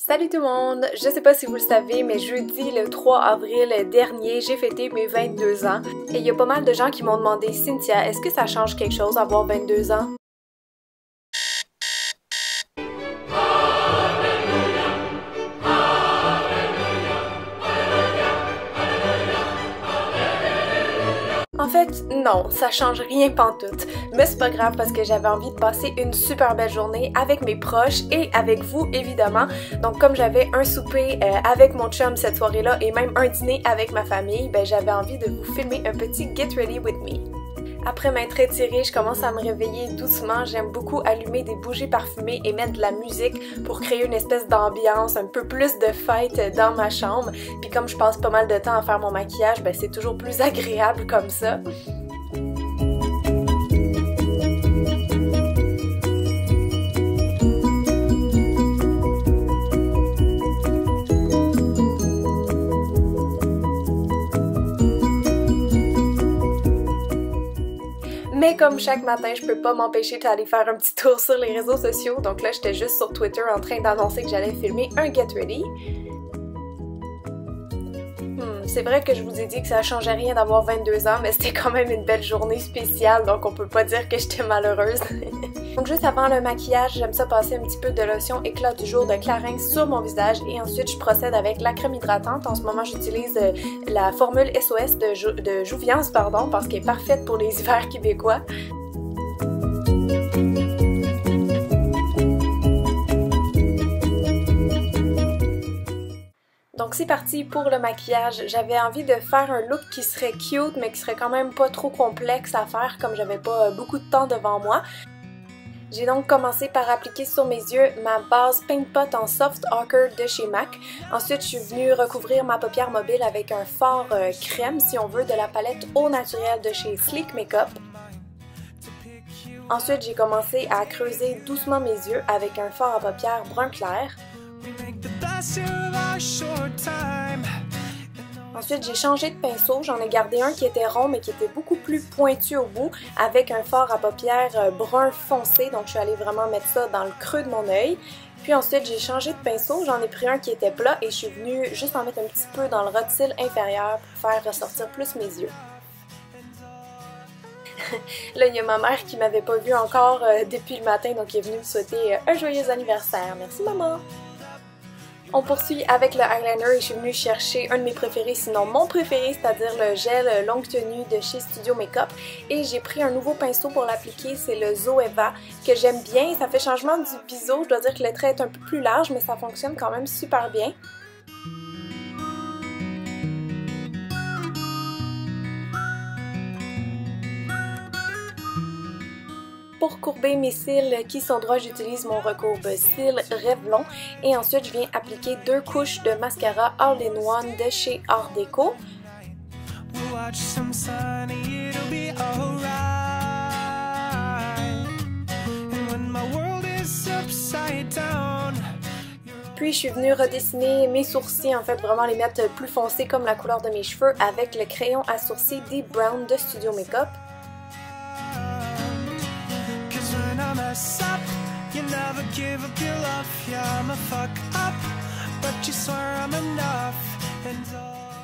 Salut tout le monde! Je sais pas si vous le savez, mais jeudi le 3 avril dernier, j'ai fêté mes 22 ans. Et il y a pas mal de gens qui m'ont demandé, Cynthia, est-ce que ça change quelque chose d'avoir 22 ans? En fait, non, ça change rien pantoute. Mais c'est pas grave parce que j'avais envie de passer une super belle journée avec mes proches et avec vous, évidemment. Donc comme j'avais un souper avec mon chum cette soirée-là et même un dîner avec ma famille, ben j'avais envie de vous filmer un petit Get Ready With Me. Après m'être étirée, je commence à me réveiller doucement. J'aime beaucoup allumer des bougies parfumées et mettre de la musique pour créer une espèce d'ambiance, un peu plus de fête dans ma chambre. Puis comme je passe pas mal de temps à faire mon maquillage, ben c'est toujours plus agréable comme ça. Mais comme chaque matin, je peux pas m'empêcher d'aller faire un petit tour sur les réseaux sociaux, donc là j'étais juste sur Twitter en train d'annoncer que j'allais filmer un Get Ready. C'est vrai que je vous ai dit que ça changeait rien d'avoir 22 ans, mais c'était quand même une belle journée spéciale, donc on peut pas dire que j'étais malheureuse. Donc juste avant le maquillage, j'aime ça passer un petit peu de lotion éclat du jour de Clarins sur mon visage et ensuite je procède avec la crème hydratante. En ce moment j'utilise la formule SOS de Jouviance, pardon, parce qu'elle est parfaite pour les hivers québécois. Donc c'est parti pour le maquillage. J'avais envie de faire un look qui serait cute mais qui serait quand même pas trop complexe à faire comme j'avais pas beaucoup de temps devant moi. J'ai donc commencé par appliquer sur mes yeux ma base Paint Pot en Soft Ochre de chez MAC. Ensuite, je suis venue recouvrir ma paupière mobile avec un fard crème, si on veut, de la palette Eau Naturelle de chez Sleek Makeup. Ensuite, j'ai commencé à creuser doucement mes yeux avec un fard à paupières brun clair. Ensuite, j'ai changé de pinceau, j'en ai gardé un qui était rond mais qui était beaucoup plus pointu au bout avec un fard à paupières brun foncé, donc je suis allée vraiment mettre ça dans le creux de mon œil. Puis ensuite, j'ai changé de pinceau, j'en ai pris un qui était plat et je suis venue juste en mettre un petit peu dans le ras de cils inférieur pour faire ressortir plus mes yeux. Là, il y a ma mère qui m'avait pas vue encore depuis le matin, donc elle est venue me souhaiter un joyeux anniversaire. Merci maman! On poursuit avec le eyeliner et je suis venue chercher un de mes préférés, sinon mon préféré, c'est-à-dire le gel longue tenue de chez Studio Makeup. Et j'ai pris un nouveau pinceau pour l'appliquer, c'est le Zoeva, que j'aime bien. Ça fait changement du biseau, je dois dire que le trait est un peu plus large, mais ça fonctionne quand même super bien. Pour courber mes cils qui sont droits, j'utilise mon recourbe-cils Revlon et ensuite je viens appliquer 2 couches de mascara All-in-One de chez Art Deco. Puis je suis venue redessiner mes sourcils, en fait vraiment les mettre plus foncés comme la couleur de mes cheveux avec le crayon à sourcils Deep Brown de Studio Makeup.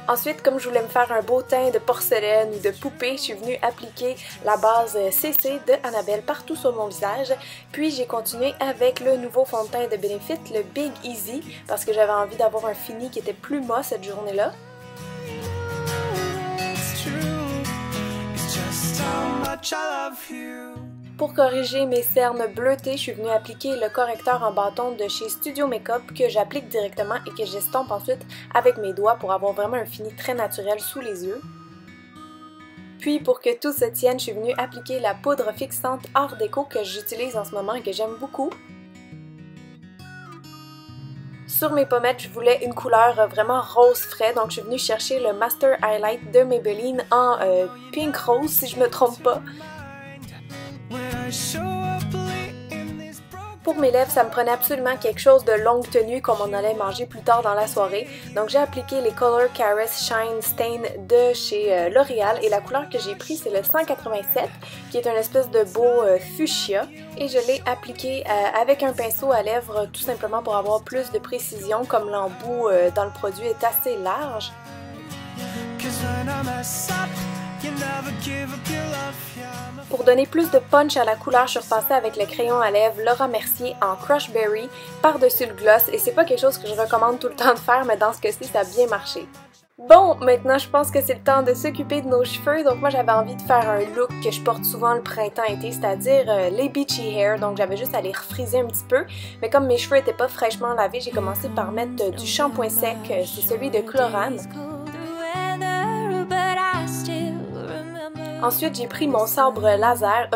Ensuite, comme je voulais me faire un beau teint de porcelaine ou de poupée, je suis venue appliquer la base CC de Annabelle partout sur mon visage. Puis j'ai continué avec le nouveau fond de teint de Benefit, le Big Easy, parce que j'avais envie d'avoir un fini qui était plus mat cette journée-là. Pour corriger mes cernes bleutées, je suis venue appliquer le correcteur en bâton de chez Studio Makeup que j'applique directement et que j'estompe ensuite avec mes doigts pour avoir vraiment un fini très naturel sous les yeux. Puis pour que tout se tienne, je suis venue appliquer la poudre fixante Art Deco que j'utilise en ce moment et que j'aime beaucoup. Sur mes pommettes, je voulais une couleur vraiment rose frais, donc je suis venue chercher le Master Highlight de Maybelline en pink rose si je me trompe pas. Pour mes lèvres, ça me prenait absolument quelque chose de longue tenue comme on allait manger plus tard dans la soirée. Donc j'ai appliqué les Color Caress Shine Stain de chez L'Oréal et la couleur que j'ai pris c'est le 187 qui est une espèce de beau fuchsia. Et je l'ai appliqué avec un pinceau à lèvres tout simplement pour avoir plus de précision comme l'embout dans le produit est assez large. Pour donner plus de punch à la couleur, je suis repassée avec le crayon à lèvres Laura Mercier en Crush Berry par-dessus le gloss et c'est pas quelque chose que je recommande tout le temps de faire mais dans ce cas-ci ça a bien marché. Bon, maintenant je pense que c'est le temps de s'occuper de nos cheveux, donc moi j'avais envie de faire un look que je porte souvent le printemps-été, c'est-à-dire les beachy hair, donc j'avais juste à les refriser un petit peu, mais comme mes cheveux étaient pas fraîchement lavés, j'ai commencé par mettre du shampoing sec, c'est celui de Chlorane. Ensuite, j'ai pris mon sabre laser,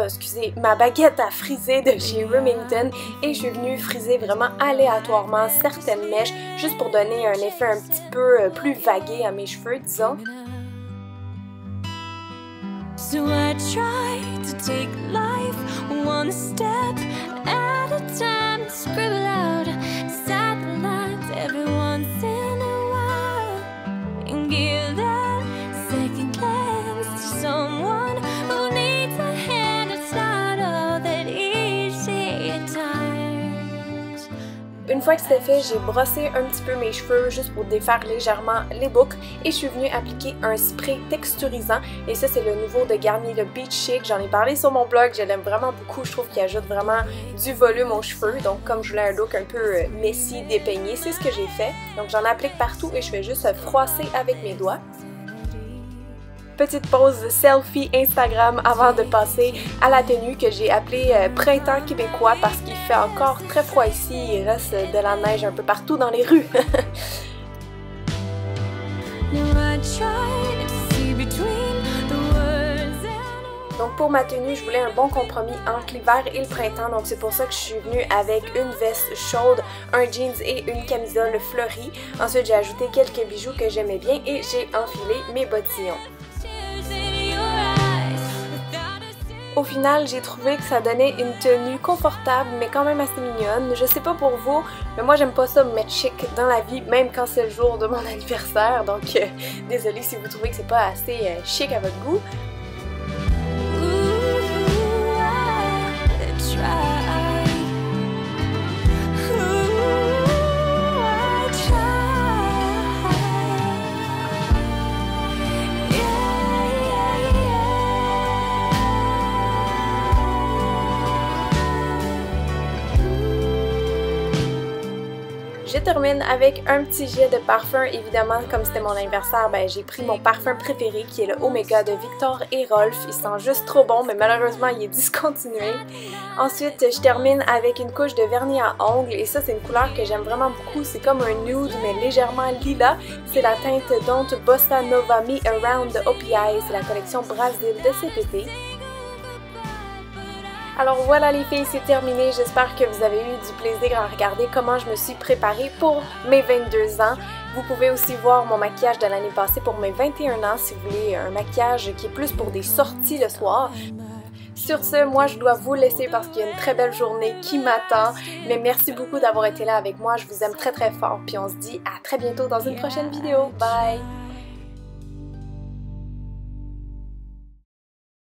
ma baguette à friser de chez Remington et je suis venue friser vraiment aléatoirement certaines mèches juste pour donner un effet un petit peu plus vagué à mes cheveux, disons. So I try to take life one step at a time, scribble out satellites every once in a while and give that second glance to someone who needs a hand. It's not all that easy at times. Une fois que c'était fait, j'ai brossé un petit peu mes cheveux juste pour défaire légèrement les boucles et je suis venue appliquer un spray texturisant et ça c'est le nouveau de Garnier, le Beach Chic. J'en ai parlé sur mon blog, je l'aime vraiment beaucoup, je trouve qu'il ajoute vraiment du volume aux cheveux, donc comme je voulais un look un peu messy, dépeigné, c'est ce que j'ai fait. Donc j'en applique partout et je fais juste froisser avec mes doigts. Petite pause selfie Instagram avant de passer à la tenue que j'ai appelée Printemps québécois parce qu'il fait encore très froid ici, il reste de la neige un peu partout dans les rues. Donc pour ma tenue, je voulais un bon compromis entre l'hiver et le printemps, donc c'est pour ça que je suis venue avec une veste chaude, un jeans et une camisole fleurie. Ensuite j'ai ajouté quelques bijoux que j'aimais bien et j'ai enfilé mes bottillons. Au final, j'ai trouvé que ça donnait une tenue confortable mais quand même assez mignonne. Je sais pas pour vous, mais moi j'aime pas ça me mettre chic dans la vie, même quand c'est le jour de mon anniversaire. Donc désolée si vous trouvez que c'est pas assez chic à votre goût. Je termine avec un petit jet de parfum. Évidemment, comme c'était mon anniversaire, ben, j'ai pris mon parfum préféré qui est le Omega de Victor et Rolf. Il sent juste trop bon, mais malheureusement, il est discontinué. Ensuite, je termine avec une couche de vernis à ongles et ça, c'est une couleur que j'aime vraiment beaucoup. C'est comme un nude, mais légèrement lilas. C'est la teinte Don't Bossa Nova Me Around the OPI. C'est la collection Brazil de cet été. Alors voilà les filles, c'est terminé. J'espère que vous avez eu du plaisir à regarder comment je me suis préparée pour mes 22 ans. Vous pouvez aussi voir mon maquillage de l'année passée pour mes 21 ans si vous voulez un maquillage qui est plus pour des sorties le soir. Sur ce, moi je dois vous laisser parce qu'il y a une très belle journée qui m'attend. Mais merci beaucoup d'avoir été là avec moi, je vous aime très très fort. Puis on se dit à très bientôt dans une prochaine vidéo. Bye!